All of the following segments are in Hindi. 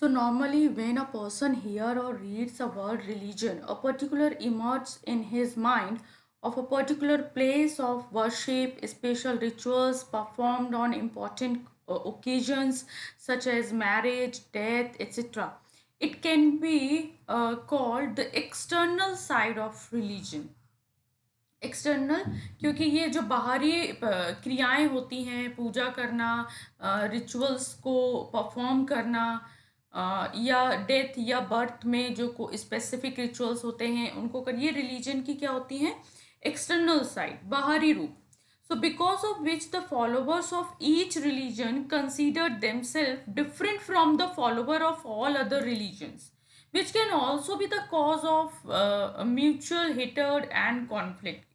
So normally when a person hear or reads the word religion, a particular image in his mind of a particular place of worship, special rituals performed on important occasions such as marriage, death, etc. It can be called the external side of religion. External क्योंकि ये जो बाहरी क्रियाएं होती हैं, पूजा करना, रिचुअल्स को परफॉर्म करना, या डेथ या बर्थ में जो को स्पेसिफिक रिचुअल्स होते हैं उनको कर, ये रिलीजन की क्या होती हैं? एक्सटर्नल साइड, बाहरी रूप. So because of which the followers of each religion considered themselves different from the follower of all other religions, which can also be the cause of mutual hatred and conflict.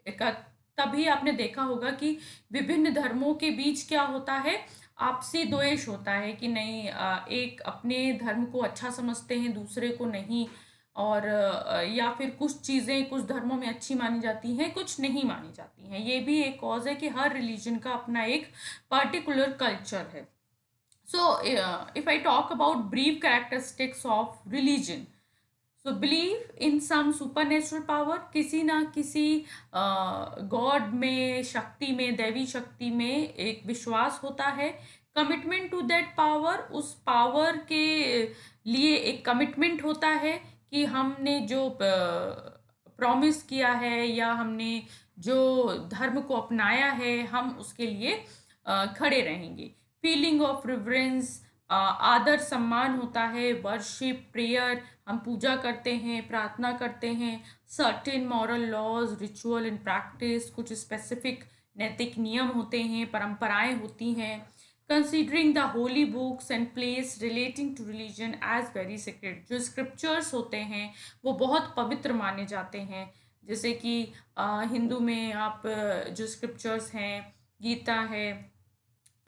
तभी आपने देखा होगा कि विभिन्न धर्मों के बीच क्या होता है? आपसी द्वेष होता है कि नहीं, एक अपने धर्म को अच्छा समझते हैं, दूसरे को नहीं. और या फिर कुछ चीज़ें कुछ धर्मों में अच्छी मानी जाती हैं, कुछ नहीं मानी जाती हैं. ये भी एक कॉज है कि हर रिलीजन का अपना एक पर्टिकुलर कल्चर है. So, if I talk about brief characteristics of religion, so believe in some supernatural power, किसी ना किसी गॉड में, शक्ति में, दैवी शक्ति में एक विश्वास होता है. कमिटमेंट टू दैट पावर, उस पावर के लिए एक कमिटमेंट होता है कि हमने जो प्रॉमिस किया है या हमने जो धर्म को अपनाया है हम उसके लिए खड़े रहेंगे. फीलिंग ऑफ रिवरेंस, आदर सम्मान होता है. वर्शिप, प्रेयर, हम पूजा करते हैं, प्रार्थना करते हैं. Certain moral laws, ritual and practice, कुछ स्पेसिफिक नैतिक नियम होते हैं, परंपराएं होती हैं. Considering the holy books and place relating to religion as very secret, जो स्क्रिप्चर्स होते हैं वो बहुत पवित्र माने जाते हैं. जैसे कि हिंदू में आप जो स्क्रिप्चर्स हैं, गीता है,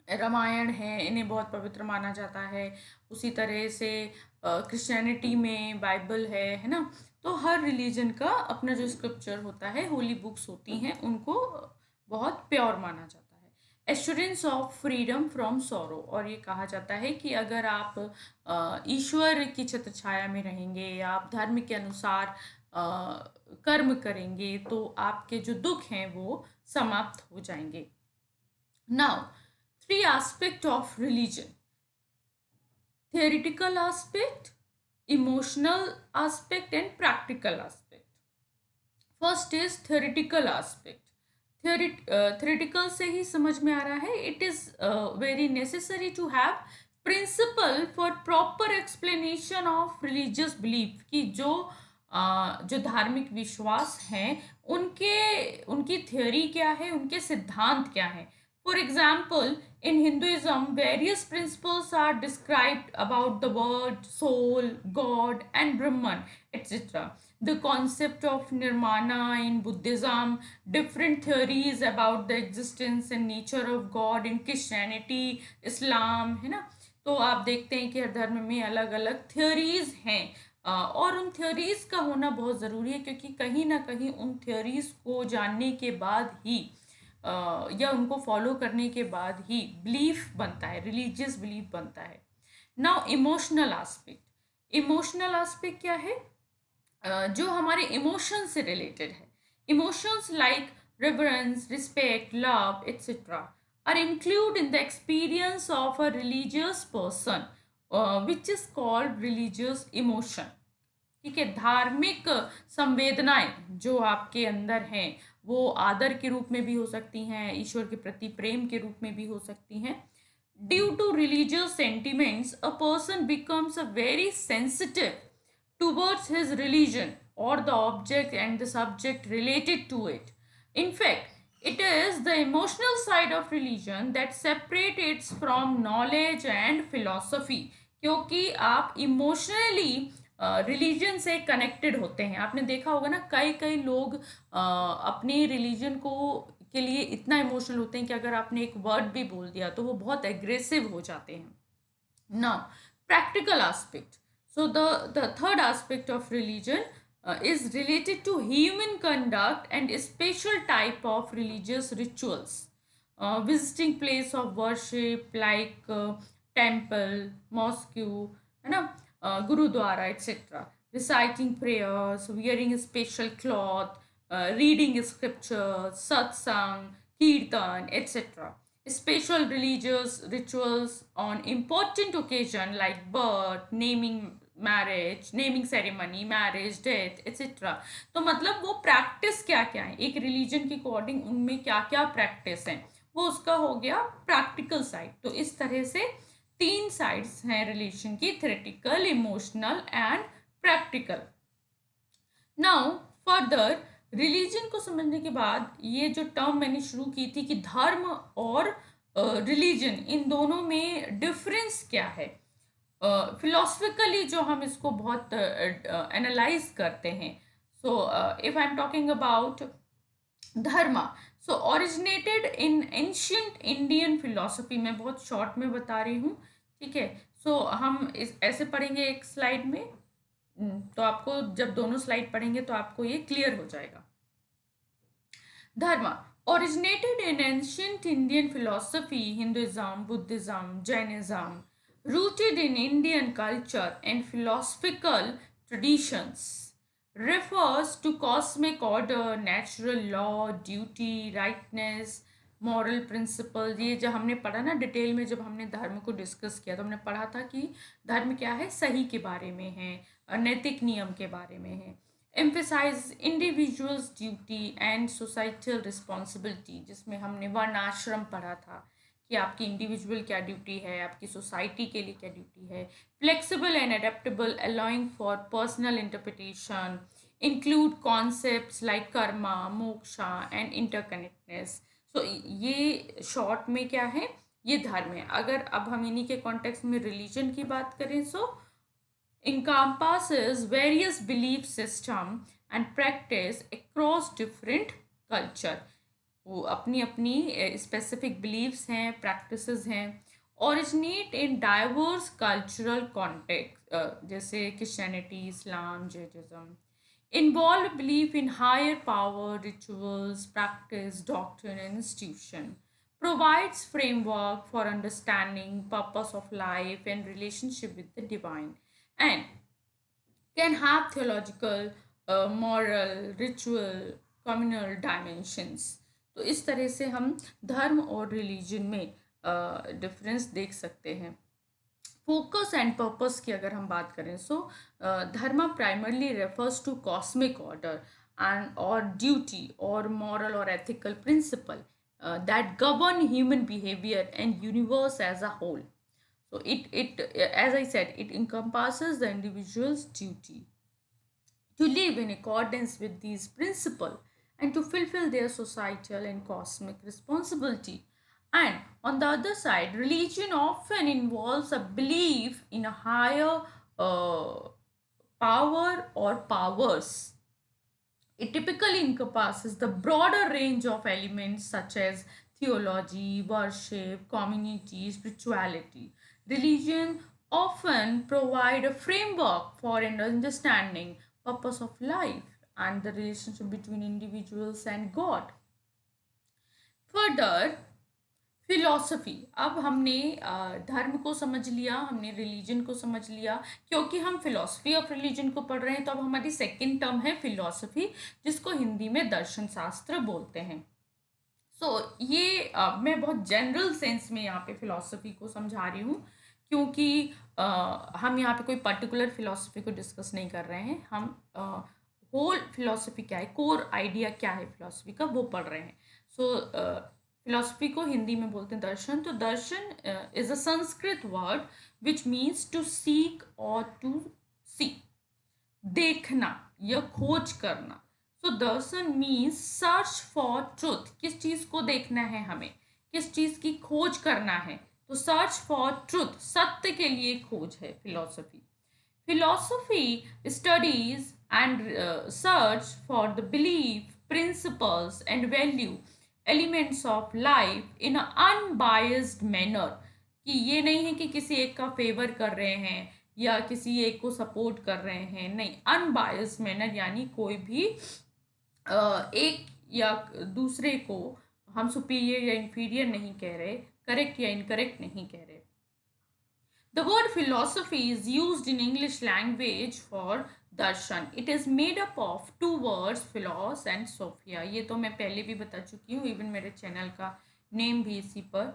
रामायण है, इन्हें बहुत पवित्र माना जाता है. उसी तरह से क्रिश्चियनिटी में बाइबल है ना. तो हर रिलीजन का अपना जो स्क्रिप्चर होता है, होली बुक्स होती हैं, उनको बहुत प्योर माना जाता है. Assurance of freedom from sorrow, और ये कहा जाता है कि अगर आप ईश्वर की छत्र छाया में रहेंगे या आप धर्म के अनुसार कर्म करेंगे तो आपके जो दुख हैं वो समाप्त हो जाएंगे. Now, three aspects of religion: theoretical aspect, emotional aspect and practical aspect. First is theoretical aspect. Theoretical से ही समझ में आ रहा है, it is very necessary to have principle for proper explanation of religious belief, कि जो धार्मिक विश्वास हैं उनकी थ्योरी क्या है, उनके सिद्धांत क्या है. For example, in Hinduism, various principles are described about the word, soul, God, and Brahman, etc. The concept of nirvana in Buddhism, different theories about the existence and nature of God in Christianity, Islam, है ना. तो आप देखते हैं कि हर धर्म में अलग अलग थ्योरीज हैं. और उन थ्योरीज का होना बहुत ज़रूरी है क्योंकि कहीं ना कहीं उन थ्योरीज को जानने के बाद ही या उनको फॉलो करने के बाद ही बिलीफ बनता है, रिलीजियस बिलीफ बनता है. Now emotional aspect. Emotional aspect क्या है? जो हमारे इमोशन से रिलेटेड है. Emotions like reverence, respect, love, etc. are included in the experience of a religious person, which is called religious emotion. ठीक है. धार्मिक संवेदनाएं जो आपके अंदर हैं वो आदर के रूप में भी हो सकती हैं, ईश्वर के प्रति प्रेम के रूप में भी हो सकती हैं. Due to religious sentiments a person becomes a very sensitive towards his religion or the object and the subject related to it. In fact, it is the emotional side of religion that separates it from knowledge and philosophy. क्योंकि आप इमोशनली रिलीजन से कनेक्टेड होते हैं. आपने देखा होगा ना, कई कई लोग अपने रिलीजन को के लिए इतना इमोशनल होते हैं कि अगर आपने एक वर्ड भी बोल दिया तो वो बहुत एग्रेसिव हो जाते हैं. Now, practical aspect. So the third aspect of religion is related to human conduct and a special type of religious rituals. Visiting place of worship like temple, mosque, है ना, gurudwara, etc. Reciting prayers, wearing a special cloth, reading scriptures, satsang, kirtan, etc. Special religious rituals on important occasion like birth, naming, marriage, naming ceremony, marriage, death, etc. तो मतलब वो प्रैक्टिस क्या क्या है, एक रिलीजन के अकॉर्डिंग उनमें क्या क्या प्रैक्टिस है, वो उसका हो गया प्रैक्टिकल साइड। तो इस तरह से तीन साइड्स हैं रिलीजन की, theoretical, emotional and practical. Now further religion को समझने के बाद ये जो टर्म मैंने शुरू की थी कि धर्म और रिलीजन, इन दोनों में डिफरेंस क्या है, फिलोसफिकली जो हम इसको बहुत एनालाइज करते हैं। So if I am talking about Dharma, so originated in ancient Indian philosophy, मैं बहुत शॉर्ट में बता रही हूँ, ठीक है। सो हम इस ऐसे पढ़ेंगे एक स्लाइड में, तो आपको जब दोनों स्लाइड पढ़ेंगे तो आपको ये क्लियर हो जाएगा। धर्मा originated in ancient Indian philosophy, Hinduism, Buddhism, Jainism, rooted in Indian culture and philosophical traditions, refers to cosmic order, natural law, duty, rightness, moral principle। ये जब हमने पढ़ा ना डिटेल में, जब हमने धर्म को डिस्कस किया तो हमने पढ़ा था कि धर्म क्या है, सही के बारे में है, नैतिक नियम के बारे में है। emphasize individuals duty and societal responsibility, जिसमें हमने वर्ण आश्रम पढ़ा था कि आपकी इंडिविजुअल क्या ड्यूटी है, आपकी सोसाइटी के लिए क्या ड्यूटी है। Flexible and adaptable, allowing for personal interpretation, include concepts like karma, moksha and interconnectedness. So ये शॉर्ट में क्या है, ये धर्म है। अगर अब हम इन्हीं के कॉन्टेक्स्ट में रिलीजन की बात करें, सो encompasses various belief system and practice across different culture। वो अपनी अपनी स्पेसिफिक बिलीव्स हैं, प्रैक्टिसेस हैं, originate in diverse cultural context, जैसे Christianity, Islam, Jainism, involve belief in higher power, rituals, practice, doctrine, and institution, provides framework for understanding purpose of life and relationship with the divine, and can have theological, moral, ritual, communal dimensions। तो इस तरह से हम धर्म और रिलीजन में डिफरेंस देख सकते हैं। फोकस एंड पर्पस की अगर हम बात करें, so dharma primarily refers to cosmic order and और ड्यूटी और मॉरल और ethical principle that govern human behaviour and universe as a whole. So as I said, it encompasses the individual's duty to live in accordance with these principles and to fulfill their societal and cosmic responsibility. And on the other side, religion often involves a belief in a higher power or powers. It typically encompasses the broader range of elements such as theology, worship, community, spirituality. Religion often provide a framework for an understanding purpose of life and the relationship between individuals and God. Further, philosophy, अब हमने धर्म को समझ लिया, हमने रिलीजन को समझ लिया। क्योंकि हम फिलॉसफी ऑफ रिलीजन को पढ़ रहे हैं तो अब हमारी सेकंड टर्म है फिलॉसफी, जिसको हिंदी में दर्शन शास्त्र बोलते हैं। ये मैं बहुत जनरल सेंस में यहाँ पे फिलॉसफी को समझा रही हूँ, क्योंकि हम यहाँ पे कोई पर्टिकुलर फिलॉसफी को डिस्कस नहीं कर रहे हैं, हम होल फिलॉसफी क्या है, कोर आइडिया क्या है फिलॉसफी का, वो पढ़ रहे हैं। फिलॉसफी को हिंदी में बोलते हैं दर्शन। तो darshan is a Sanskrit word which means to seek or to see, देखना या खोज करना। So darshan means search for truth, किस चीज को देखना है हमें, किस चीज की खोज करना है, तो सर्च फॉर ट्रूथ, सत्य के लिए खोज है philosophy. Philosophy studies and search for the belief, principles and value elements of life in unbiased manner, कि ये नहीं है कि किसी एक का फेवर कर रहे हैं या किसी एक को सपोर्ट कर रहे हैं, नहीं, अनबायस्ड मैनर यानी कोई भी एक या दूसरे को हम सुपीरियर या इंफीरियर नहीं कह रहे, करेक्ट या इनकरेक्ट नहीं कह रहे। The word philosophy is used in English language for darshan. It is made up of two words, philos and sophia. ये तो मैं पहले भी बता चुकी हूँ, इवन मेरे चैनल का नेम भी इसी पर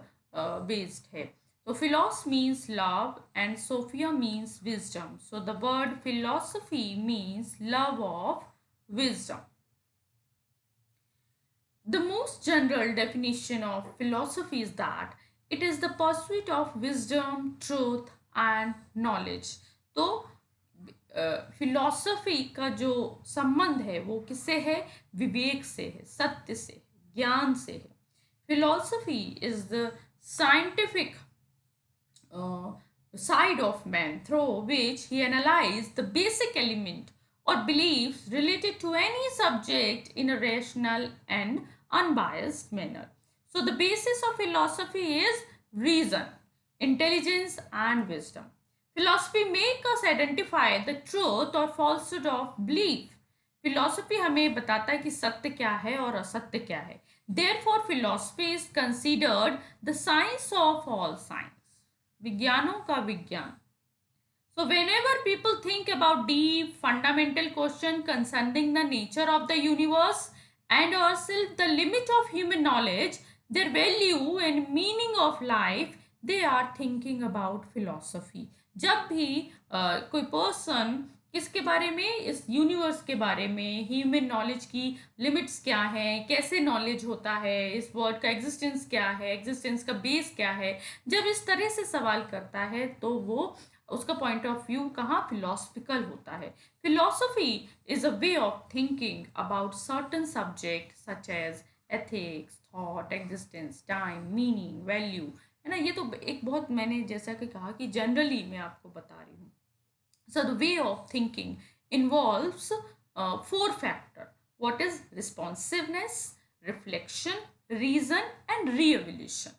बेस्ड है. So philos means love and sophia means wisdom. So the word philosophy means love of wisdom. The most general definition of philosophy is that it is the pursuit of wisdom, truth and knowledge. तो फिलॉसफी का जो संबंध है वो किससे है? विवेक से है, सत्य से, ज्ञान से है. Philosophy is the scientific side of man through which he analyzed the basic element or beliefs related to any subject in a rational and unbiased manner. So the basis of philosophy is reason, intelligence and wisdom. Philosophy makes us identify the truth or falsehood of belief. Philosophy हमें बताता है कि सत्य क्या है और असत्य क्या है. Therefore, philosophy is considered the science of all science. विज्ञानों का विज्ञान. So whenever people think about deep fundamental question concerning the nature of the universe and ourselves, the limit of human knowledge, their value and meaning of life, they are thinking about philosophy. जब भी कोई पर्सन किसके बारे में, इस यूनिवर्स के बारे में, ह्यूमन नॉलेज की लिमिट्स क्या हैं, कैसे नॉलेज होता है, इस वर्ल्ड का एग्जिस्टेंस क्या है, एग्जिस्टेंस का बेस क्या है, जब इस तरह से सवाल करता है तो वो उसका पॉइंट ऑफ व्यू कहाँ, फिलोसफिकल होता है. Philosophy is a way of thinking about certain subject such as ethics, thought, existence, time, meaning, value, है ना. ये तो एक बहुत, मैंने जैसा कि कहा कि जनरली मैं आपको बता रही हूँ. So the way of thinking involves four factors. What is responsiveness, reflection, reason and re-evaluation.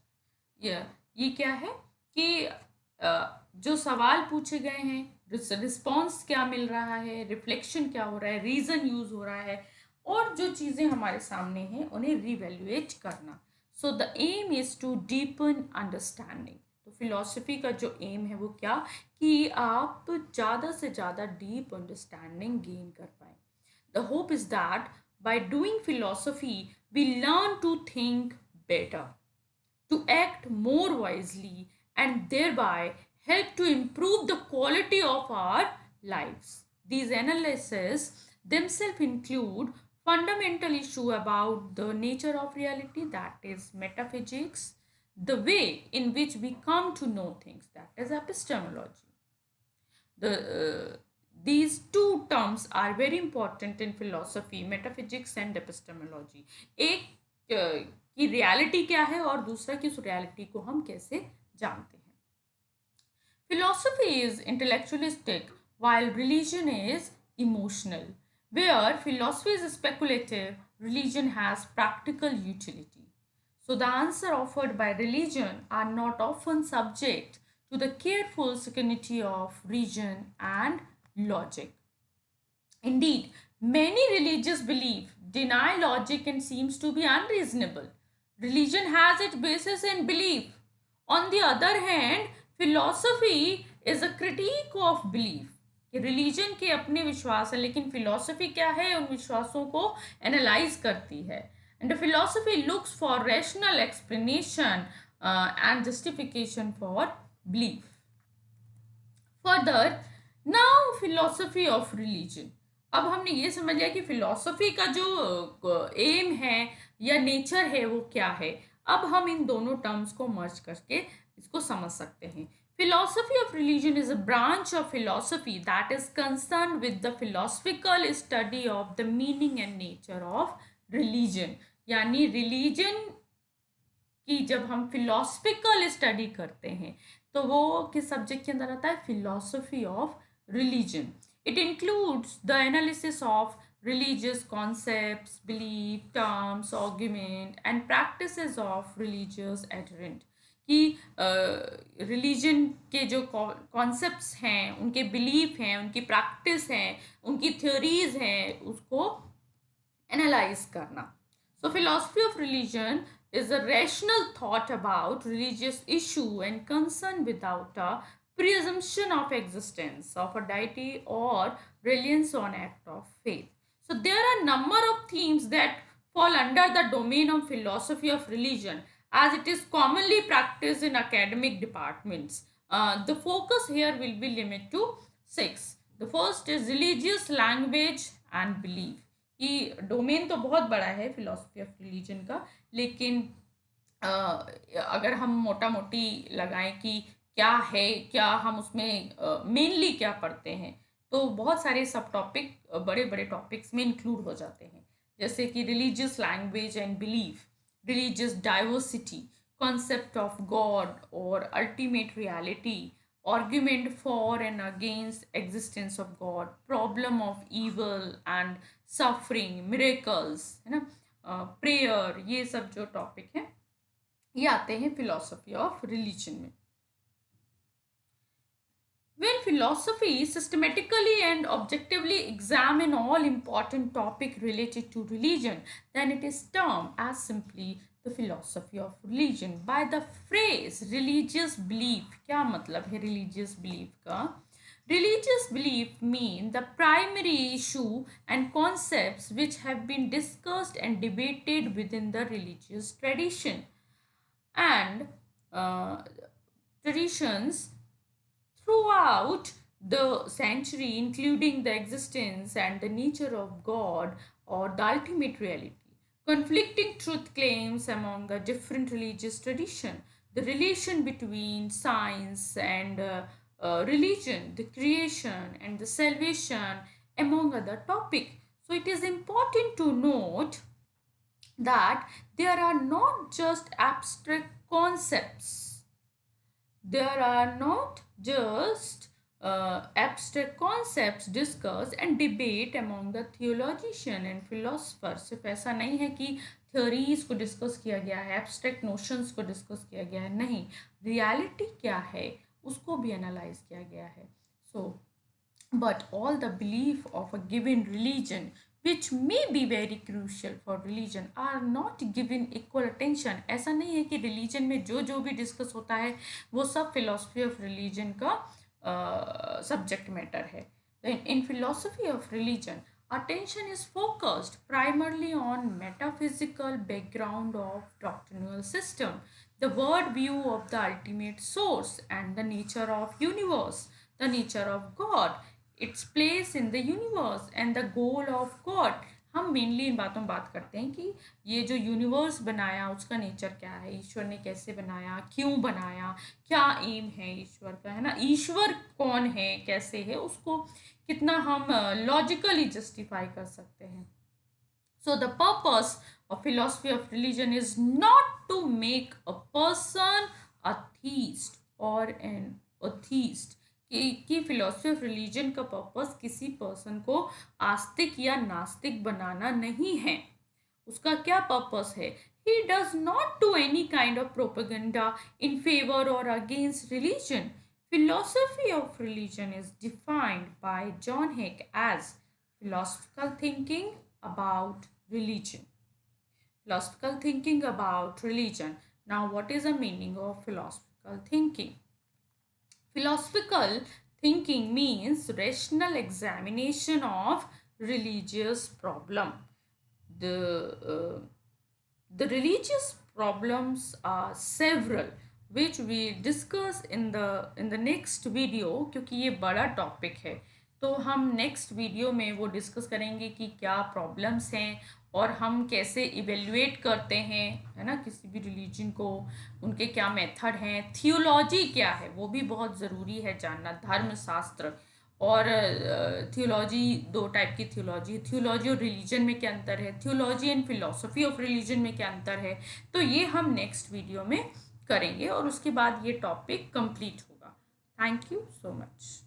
ये क्या है कि जो सवाल पूछे गए हैं, रिस्पॉन्स क्या मिल रहा है, रिफ्लेक्शन क्या हो रहा है, रीजन यूज हो रहा है, और जो चीज़ें हमारे सामने हैं उन्हें रिवैल्यूएट करना. So the aim is to deepen understanding. तो फिलॉसफी का जो एम है वो क्या, कि आप ज़्यादा से ज़्यादा डीप अंडरस्टैंडिंग गेन कर पाए. The hope is that by doing philosophy we learn to think better, to act more wisely, and thereby help to improve the quality of our lives. These analyses themselves include fundamental issue about the nature of reality, that is metaphysics, the way in which we come to know things, that is epistemology. These two terms are very important in philosophy, metaphysics and epistemology. एक कि रियलिटी क्या है और दूसरा कि उस रियलिटी को हम कैसे जानते हैं. Philosophy is intellectualistic while religion is emotional. Where philosophy is speculative, religion has practical utility. So the answer offered by religion are not often subject to the careful scrutiny of reason and logic. Indeed, many religious beliefs deny logic and seems to be unreasonable. Religion has its basis in belief. On the other hand, philosophy is a critique of belief. कि रिलीजन के अपने विश्वास है, लेकिन फिलॉसफी क्या है, उन विश्वासों को एनालाइज करती है. And philosophy looks for rational explanation and justification for belief. Further, now philosophy of religion. अब हमने ये समझ लिया कि फिलॉसफी का जो एम है या नेचर है वो क्या है. अब हम इन दोनों टर्म्स को मर्ज करके इसको समझ सकते हैं. Philosophy of religion is a branch of philosophy that is concerned with the philosophical study of the meaning and nature of religion. यानी रिलीजन की जब हम फिलोसफिकल स्टडी करते हैं तो वो किस सब्जेक्ट के अंदर आता है, philosophy of religion. It includes the analysis of religious concepts, belief, terms, argument and practices of religious adherent. कि रिलीजन के जो कॉन्सेप्ट्स हैं, उनके बिलीफ हैं, उनकी प्रैक्टिस हैं, उनकी थ्योरीज हैं, उसको एनालाइज करना. So philosophy of religion is a rational thought about religious issue and concern without a presumption of existence of a deity or reliance on act of faith. So there are a number of themes that fall under the domain of philosophy of religion as it is commonly practiced in academic departments. The focus here will be limited to six. The first is religious language and belief. कि डोमेन तो बहुत बड़ा है फिलोसफी ऑफ रिलीजन का, लेकिन अगर हम मोटा मोटी लगाएं कि क्या है, क्या हम उसमें मेनली क्या पढ़ते हैं, तो बहुत सारे सब टॉपिक बड़े बड़े टॉपिक्स में इंक्लूड हो जाते हैं, जैसे कि religious language and belief, religious diversity, concept of God or ultimate reality, argument for and against existence of God, problem of evil and suffering, miracles, है ना, प्रेयर, ये सब जो टॉपिक है ये आते हैं फिलोसफी ऑफ रिलीजन में. When philosophy systematically and objectively examine all important topics related to religion, then it is termed as simply the philosophy of religion. By the phrase religious belief, क्या मतलब है religious belief का? Religious belief mean the primary issue and concepts which have been discussed and debated within the religious tradition and traditions throughout the century, including the existence and the nature of God or the ultimate reality, conflicting truth claims among the different religious traditions, the relation between science and religion, the creation and the salvation, among other topics. So it is important to note that there are not just abstract concepts, there are not just abstract concepts discussed and debate among the theologian and philosophers. सिर्फ ऐसा नहीं है कि theories को डिस्कस किया गया है, abstract notions को डिस्कस किया गया है, नहीं, reality क्या है उसको भी एनालाइज किया गया है. So but all the belief of a given religion which may be very crucial for religion are not given equal attention. ऐसा नहीं है कि religion में जो जो भी डिस्कस होता है वो सब philosophy of religion का subject matter है. Then in philosophy of religion, attention is focused primarily on metaphysical background of doctrinal system, the world view of the ultimate source and the nature of universe, the nature of God, its place in the universe and the goal of God. हम मेनली इन बातों में बात करते हैं कि ये जो यूनिवर्स बनाया उसका नेचर क्या है, ईश्वर ने कैसे बनाया, क्यों बनाया, क्या एम है ईश्वर का, है ना, ईश्वर कौन है, कैसे है, उसको कितना हम लॉजिकली जस्टिफाई कर सकते हैं. So the purpose of philosophy of religion is not to make a person a theist or an atheist. कि फिलोसफी ऑफ रिलीजन का पर्पस किसी पर्सन को आस्तिक या नास्तिक बनाना नहीं है. उसका क्या पर्पस है? He does not do any kind of propaganda in favor or against religion. Philosophy of religion is defined by John Hick as philosophical thinking about religion. Philosophical thinking about religion. Now, what is the meaning of philosophical thinking? Philosophical thinking means rational examination of religious problem. The religious problems are several which we discuss in the next video. क्योंकि ये बड़ा टॉपिक है तो हम नेक्स्ट वीडियो में वो डिस्कस करेंगे कि क्या प्रॉब्लम्स हैं और हम कैसे इवेल्युएट करते हैं, है ना, किसी भी रिलीजन को, उनके क्या मेथड हैं, थियोलॉजी क्या है वो भी बहुत ज़रूरी है जानना, धर्मशास्त्र. और थियोलॉजी, दो टाइप की थियोलॉजी, थियोलॉजी और रिलीजन में क्या अंतर है, theology and philosophy of religion में क्या अंतर है, तो ये हम नेक्स्ट वीडियो में करेंगे और उसके बाद ये टॉपिक कंप्लीट होगा. Thank you so much.